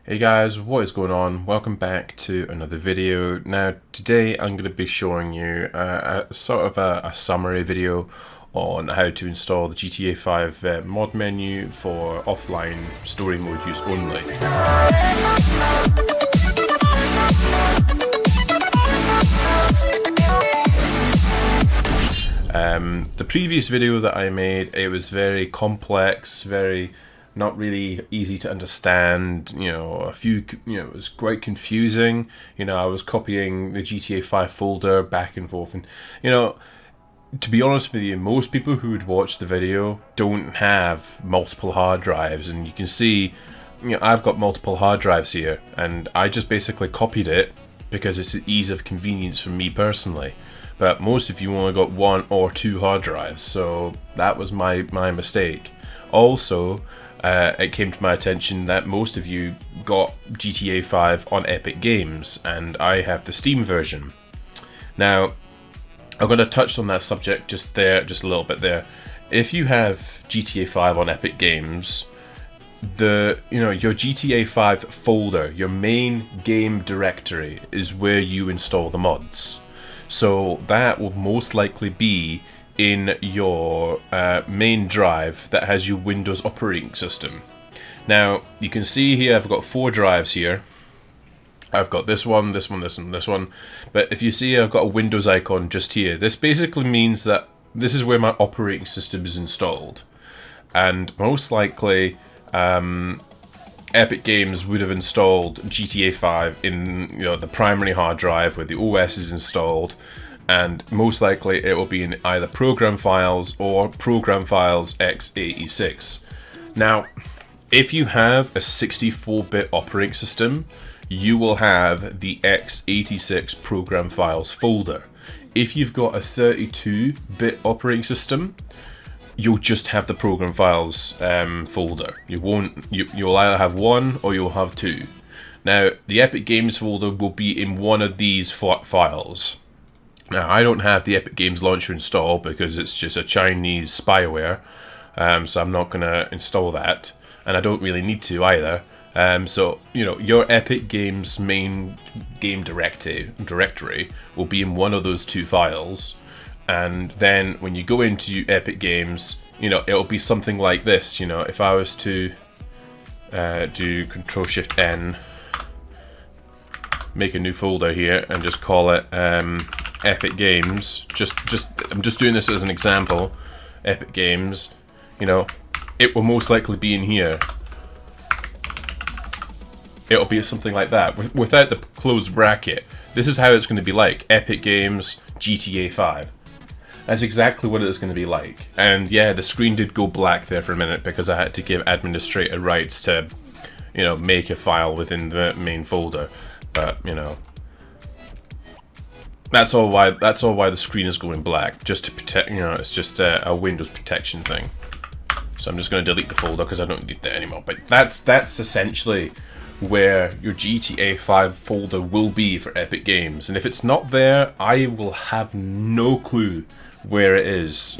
Hey guys, what is going on? Welcome back to another video. Now today I'm going to be showing you a sort of a summary video on how to install the GTA 5 mod menu for offline story mode use only. The previous video that I made, it was very complex, very not really easy to understand, it was quite confusing. I was copying the GTA 5 folder back and forth, and to be honest with you, most people who would watch the video don't have multiple hard drives, and you can see, I've got multiple hard drives here, and I just basically copied it because it's the ease of convenience for me personally. But most of you only got one or two hard drives, so that was my mistake. Also, it came to my attention that most of you got GTA 5 on Epic Games, and I have the Steam version. Now, I'm going to touch on that subject just a little bit there. If you have GTA 5 on Epic Games, your GTA 5 folder, your main game directory, is where you install the mods. So that will most likely be in your main drive that has your Windows operating system. Now you can see here I've got 4 drives here. I've got this one, this one, this one, this one. But if you see I've got a Windows icon just here, this basically means that this is where my operating system is installed. And most likely Epic Games would have installed GTA 5 in the primary hard drive where the OS is installed, and most likely it will be in either program files or program files x86. Now, if you have a 64-bit operating system, you will have the x86 program files folder. If you've got a 32-bit operating system, you'll just have the program files folder. You'll either have one or you'll have two. Now, the Epic Games folder will be in one of these files. Now, I don't have the Epic Games launcher installed because it's just a Chinese spyware, so I'm not going to install that, and I don't really need to either. So, your Epic Games main game directory will be in one of those two files. And then when you go into Epic Games, it'll be something like this. If I was to do Control-Shift-N, make a new folder here and just call it Epic Games. I'm just doing this as an example. Epic Games, it will most likely be in here. It'll be something like that without the closed bracket. This is how it's going to be like. Epic Games GTA 5. That's exactly what it's going to be like. And yeah, the screen did go black there for a minute because I had to give administrator rights to, make a file within the main folder. But, that's all why the screen is going black, just to protect, it's just a Windows protection thing. So I'm just going to delete the folder because I don't need that anymore. But that's essentially where your GTA 5 folder will be for Epic Games. And if it's not there, I will have no clue where it is.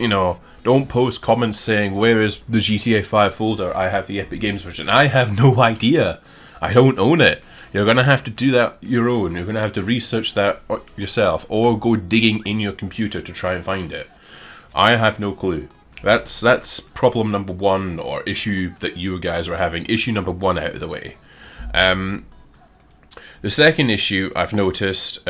Don't post comments saying, where is the GTA 5 folder? I have the Epic Games version. I have no idea. I don't own it. You're going to have to do that your own. You're going to have to research that yourself, or go digging in your computer to try and find it. I have no clue. That's problem number one, or issue that you guys are having. Issue number one out of the way. The second issue I've noticed,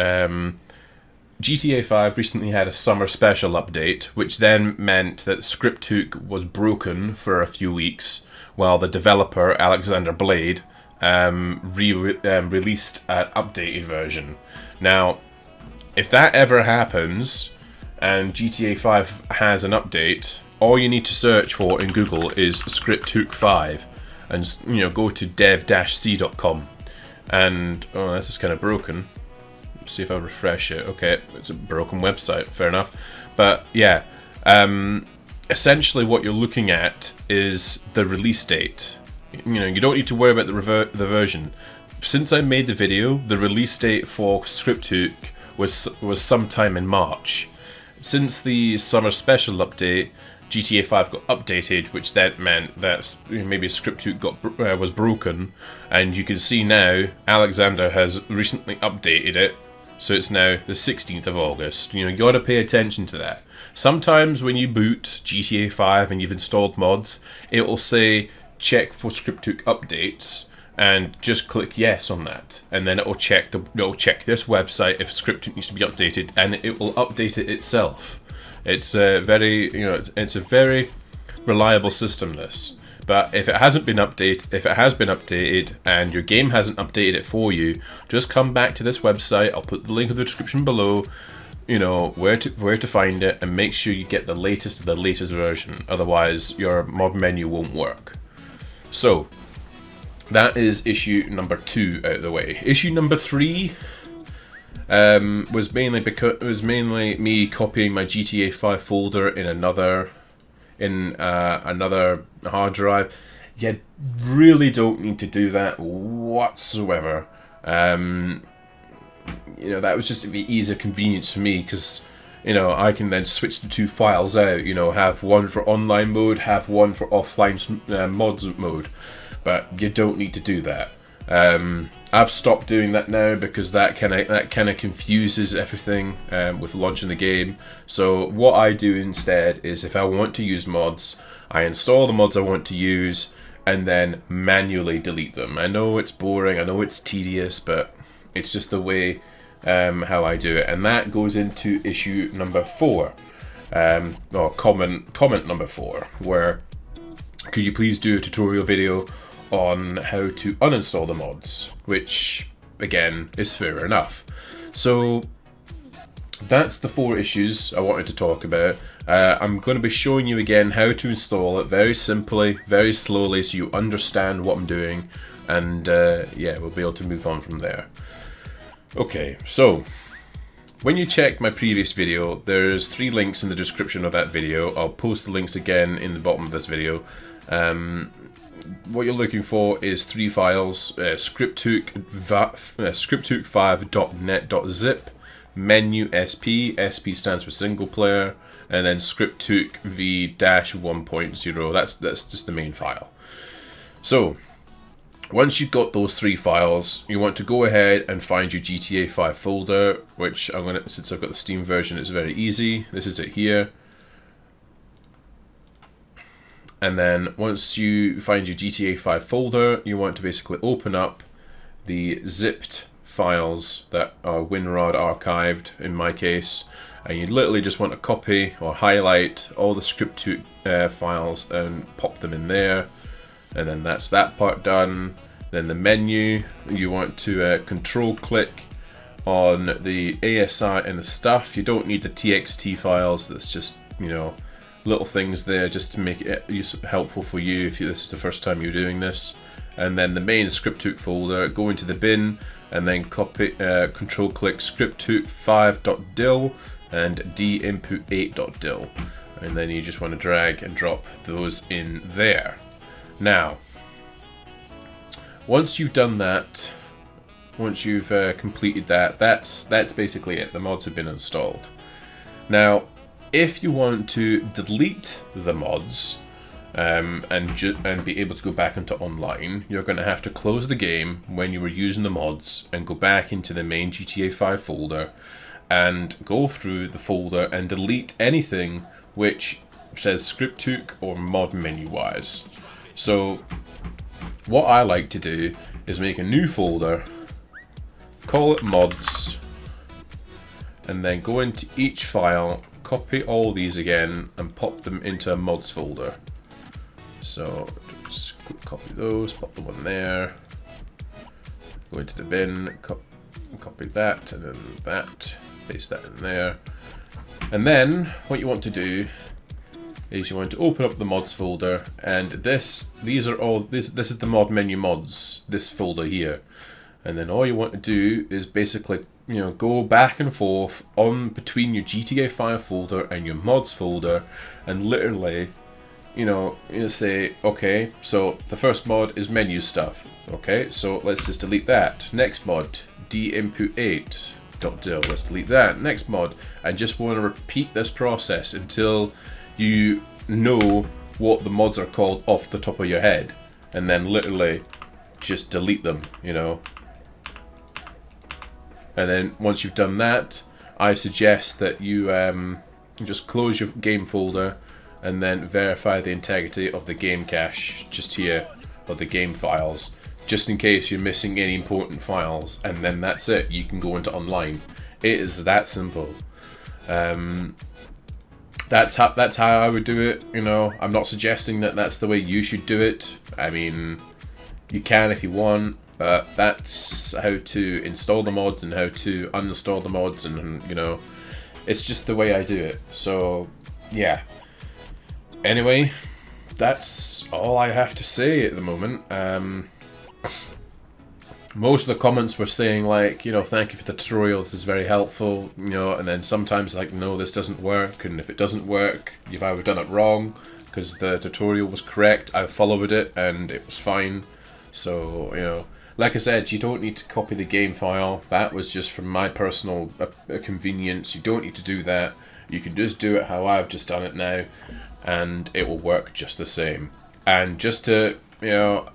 GTA 5 recently had a summer special update, which then meant that ScriptHook was broken for a few weeks, while the developer, Alexander Blade, released an updated version. Now, if that ever happens, and GTA 5 has an update, all you need to search for in Google is ScriptHook 5, and go to dev-c.com. And, this is kind of broken. Let's see if I refresh it. Okay, it's a broken website, fair enough. But yeah, essentially what you're looking at is the release date. You don't need to worry about the version. Since I made the video, the release date for ScriptHook was sometime in March. Since the summer special update, GTA 5 got updated, which then meant that maybe ScriptHook was broken, and you can see now Alexander has recently updated it, so it's now the 16th of August. You got to pay attention to that. Sometimes when you boot GTA 5 and you've installed mods, it will say check for ScriptHook updates, and just click yes on that, and then it'll check this website if ScriptHook needs to be updated, and it will update it itself. It's a very, it's a very reliable system, this. But if it has been updated and your game hasn't updated it for you, just come back to this website. I'll put the link in the description below. Where to find it, and make sure you get the latest of the latest version. Otherwise, your mod menu won't work. So that is issue number 2 out of the way. Issue number 3. Was mainly me copying my GTA 5 folder in another hard drive. You really don't need to do that whatsoever. That was just the easier convenience for me, because I can then switch the 2 files out. Have one for online mode, have one for offline mods mode. But you don't need to do that. I've stopped doing that now because that kind of confuses everything with launching the game. So what I do instead is, if I want to use mods, I install the mods I want to use and then manually delete them. I know it's boring, I know it's tedious, but it's just the way how I do it. And that goes into issue number 4, or comment number 4, where could you please do a tutorial video on how to uninstall the mods, which again is fair enough. So that's the 4 issues I wanted to talk about. I'm going to be showing you again how to install it very simply, very slowly, so you understand what I'm doing, and yeah, we'll be able to move on from there. Okay, so when you checked my previous video, there's 3 links in the description of that video. I'll post the links again in the bottom of this video. What you're looking for is 3 files: scripthook5.net.zip, Menyoo SP, SP stands for single player, and then ScriptHook v-1.0. That's just the main file. So once you've got those 3 files, you want to go ahead and find your GTA 5 folder, which since I've got the Steam version, it's very easy. This is it here. And then once you find your GTA 5 folder, you want to basically open up the zipped files that are WinRAR archived in my case, and you literally just want to copy or highlight all the ScriptHook files and pop them in there. And then that's that part done. Then the menu, you want to control click on the ASI and the stuff. You don't need the TXT files, that's just, little things there just to make it helpful for you if this is the first time you're doing this. And then the main ScriptHook folder, go into the bin and then copy, control click scripthook5.dil and dinput8.dil, and then you just want to drag and drop those in there. Now, once you've done that, once you've completed that, that's basically it. The mods have been installed. Now, if you want to delete the mods and be able to go back into online, you're going to have to close the game when you were using the mods and go back into the main GTA 5 folder and go through the folder and delete anything which says ScriptHook or mod menu wise. So what I like to do is make a new folder, call it mods, and then go into each file, copy all these again and pop them into a mods folder. So just copy those, pop the one there, go into the bin, copy that, and then that, paste that in there. And then what you want to do is you want to open up the mods folder, and this is the mod menu mods, this folder here. And then all you want to do is basically, go back and forth on between your GTA 5 folder and your mods folder, and literally, you say, okay, so the first mod is menu stuff. Okay, so let's just delete that. Next mod, dinput8.dil. Let's delete that. Next mod, and just want to repeat this process until you know what the mods are called off the top of your head, and then literally just delete them, you know. And then once you've done that, I suggest that you just close your game folder and then verify the integrity of the game cache just here, or the game files, just in case you're missing any important files, and then that's it. You can go into online. It is that simple. That's how I would do it. You know, I'm not suggesting that that's the way you should do it. I mean, you can if you want, but that's how to install the mods and how to uninstall the mods, and you know, it's just the way I do it. So yeah. Anyway, that's all I have to say at the moment. Most of the comments were saying, like, you know, thank you for the tutorial, this is very helpful, you know, and then sometimes like, no, this doesn't work, and if it doesn't work, you've either done it wrong, because the tutorial was correct, I followed it, and it was fine. So, you know, like I said, you don't need to copy the game file. That was just from my personal convenience. You don't need to do that. You can just do it how I've just done it now, and it will work just the same. And just to, you know,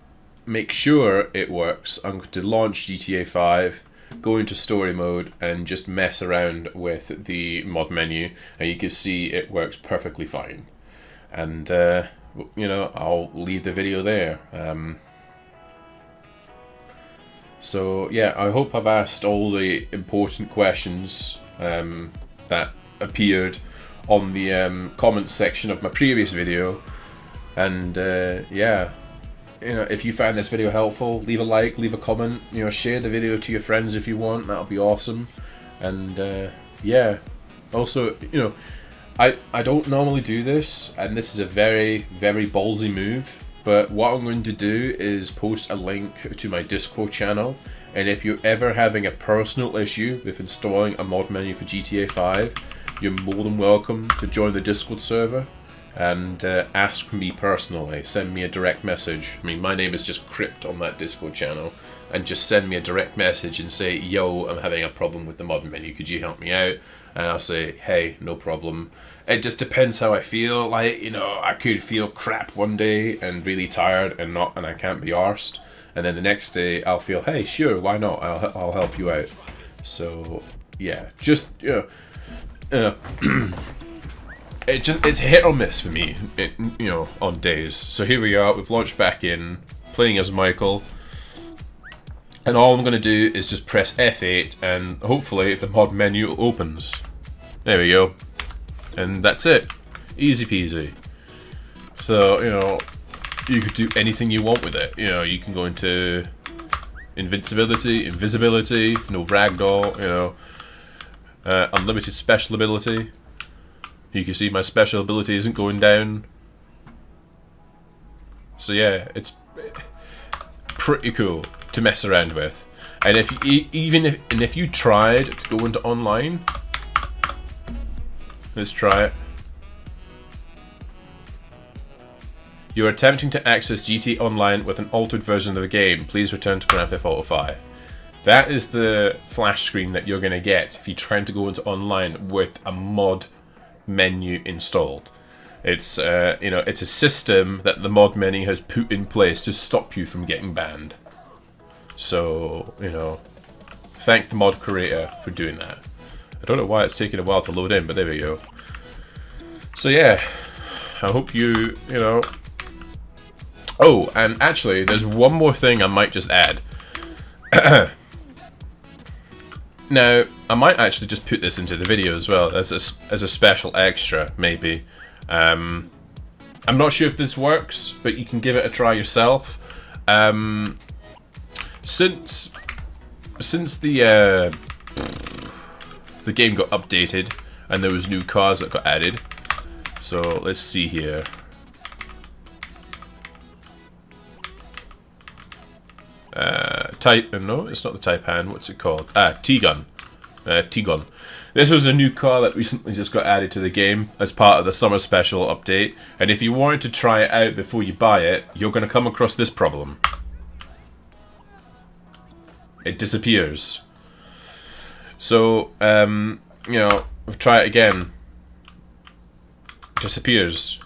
make sure it works, I'm going to launch GTA 5, go into story mode, and just mess around with the mod menu, and you can see it works perfectly fine. And you know, I'll leave the video there. So yeah, I hope I've asked all the important questions that appeared on the comments section of my previous video. And yeah, you know, if you found this video helpful, leave a like, leave a comment, you know, share the video to your friends if you want, that'll be awesome. And yeah, also, you know, I don't normally do this, and this is a very, very ballsy move, but what I'm going to do is post a link to my Discord channel, and if you're ever having a personal issue with installing a mod menu for GTA 5, you're more than welcome to join the Discord server and ask me personally. Send me a direct message. I mean, my name is just Crypt on that Discord channel, and just send me a direct message and say, yo, I'm having a problem with the mod menu, could you help me out? And I'll say, hey, no problem. It just depends how I feel. Like, you know, I could feel crap one day and really tired and I can't be arsed, and then the next day I'll feel, hey, sure, why not, I'll help you out. So yeah, just, you know, it's hit or miss for me, you know, on days. So here we are, we've launched back in, playing as Michael, and all I'm going to do is just press F8 and hopefully the mod menu opens. There we go. And that's it. Easy peasy. So, you know, you could do anything you want with it. You know, you can go into invincibility, invisibility, no ragdoll, you know, unlimited special ability. You can see my special ability isn't going down. So yeah, it's pretty cool to mess around with. And if you tried to go into online, let's try it. You are attempting to access GT Online with an altered version of the game. Please return to Grand Theft Auto 5. That is the flash screen that you're going to get if you're trying to go into online with a mod menu installed. It's you know, it's a system that the mod menu has put in place to stop you from getting banned. So, you know, thank the mod creator for doing that. I don't know why it's taking a while to load in, but there we go. So yeah, I hope you know. Oh, and actually, there's one more thing I might just add. Now, I might actually just put this into the video as well, as a special extra, maybe. I'm not sure if this works, but you can give it a try yourself. Since the game got updated and there was new cars that got added, so let's see here. No, it's not the Taipan. What's it called? T-Gun. T-Gun. This was a new car that recently just got added to the game as part of the summer special update. And if you wanted to try it out before you buy it, you're going to come across this problem. It disappears. So, you know, try it again. Disappears.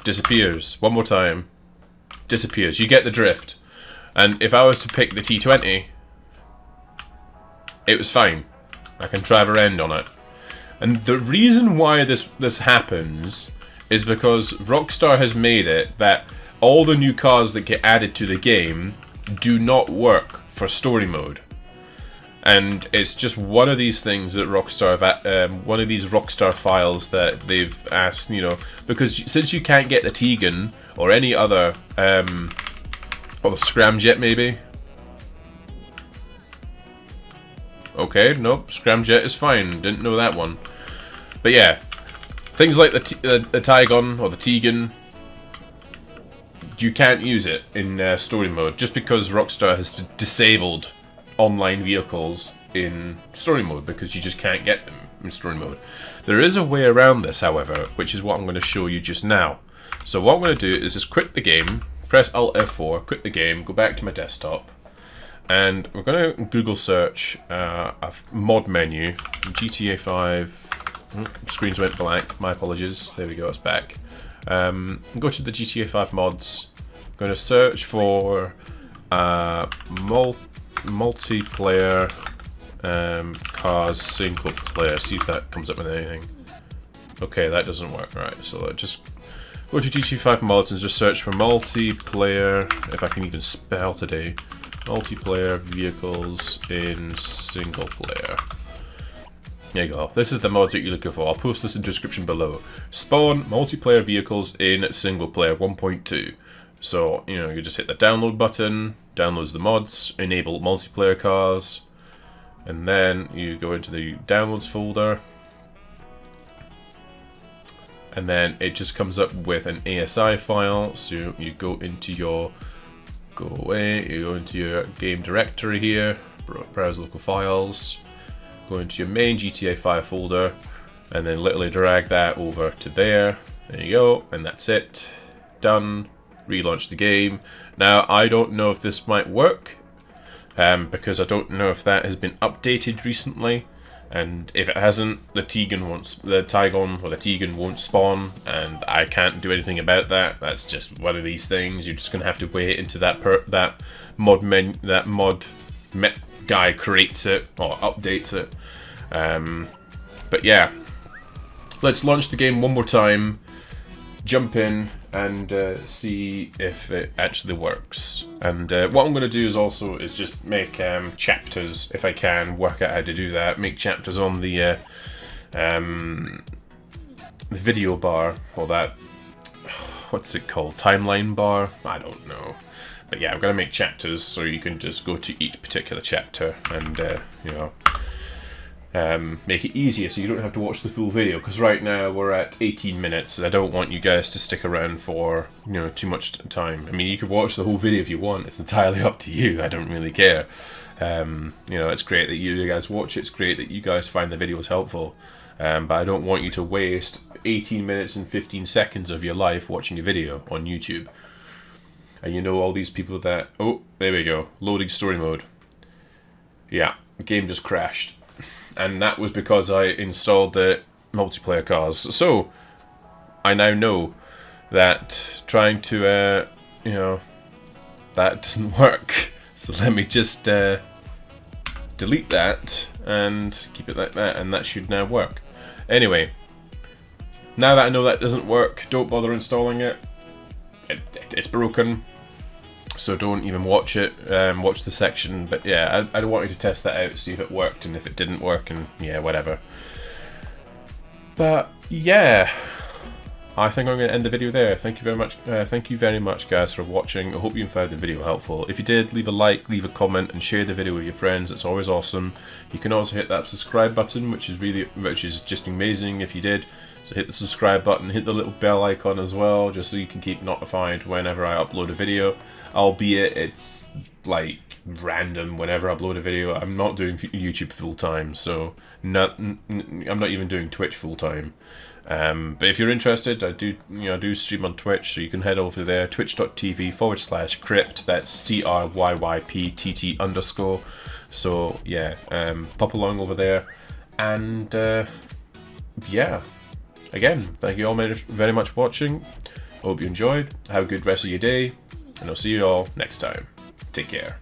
disappears. One more time, disappears. You get the drift. And if I was to pick the T20, it was fine. I can drive around on it. And the reason why this happens is because Rockstar has made it that all the new cars that get added to the game do not work for story mode. And it's just one of these things that Rockstar have, one of these Rockstar files that they've asked, you know, because since you can't get the Tegan or any other, or Scramjet maybe. Okay, nope, Scramjet is fine. Didn't know that one. But yeah, things like the Tygon or the Tegan, you can't use it in story mode just because Rockstar has disabled online vehicles in story mode because you just can't get them in story mode. There is a way around this, however, which is what I'm going to show you just now. So what I'm going to do is just quit the game, press Alt F4, quit the game, go back to my desktop, and we're going to Google search a mod menu, GTA 5. Screens went blank, my apologies. There we go, it's back. Go to the GTA 5 mods. I'm going to search for multiplayer cars single player. See if that comes up with anything. Okay, that doesn't work. Right, so just go to GTA 5 mods and just search for multiplayer, if I can even spell today, multiplayer vehicles in single player. There you go. This is the mod that you're looking for. I'll post this in the description below. Spawn multiplayer vehicles in single player 1.2. So, you know, you just hit the download button, downloads the mods, enable multiplayer cars, and then you go into the downloads folder, and then it just comes up with an ASI file. So you go into your game directory here, browse local files, go into your main GTA 5 folder, and then literally drag that over to there. There you go, and that's it. Done. Relaunch the game. Now, I don't know if this might work, because I don't know if that has been updated recently, and if it hasn't, the Tygon or the Tegan won't spawn, and I can't do anything about that. That's just one of these things. You're just gonna have to wait until that mod guy creates it or updates it. But yeah, let's launch the game one more time, jump in, and see if it actually works. And what I'm going to do is just make chapters, if I can work out how to do that. Make chapters on the video bar, or that, what's it called, timeline bar? I don't know. But yeah, I'm going to make chapters so you can just go to each particular chapter and you know, make it easier so you don't have to watch the full video, because right now we're at 18 minutes and I don't want you guys to stick around for, you know, too much time. I mean, you could watch the whole video if you want, it's entirely up to you. I don't really care. You know, it's great that you guys watch it, it's great that you guys find the videos helpful, but I don't want you to waste 18 minutes and 15 seconds of your life watching a video on YouTube. And you know all these people that, oh, there we go, loading story mode. Yeah, the game just crashed. And that was because I installed the multiplayer cars. So, I now know that trying to, you know, that doesn't work. So let me just delete that and keep it like that, and that should now work. Anyway, now that I know that doesn't work, don't bother installing it. It's broken. So don't even watch it, watch the section. But yeah, I want you to test that out, see if it worked, and if it didn't work, and yeah, whatever. But yeah, I think I'm going to end the video there. Thank you very much, guys, for watching. I hope you found the video helpful. If you did, leave a like, leave a comment, and share the video with your friends. It's always awesome. You can also hit that subscribe button, which is just amazing if you did. So hit the subscribe button, hit the little bell icon as well, just so you can keep notified whenever I upload a video. Albeit it's like random whenever I upload a video. I'm not doing YouTube full time, so I'm not even doing Twitch full time. But if you're interested, I do stream on Twitch, so you can head over there, twitch.tv/crypt. That's CRYYPTT_. So yeah, pop along over there, and yeah. Again, thank you all very much for watching. I hope you enjoyed. Have a good rest of your day, and I'll see you all next time. Take care.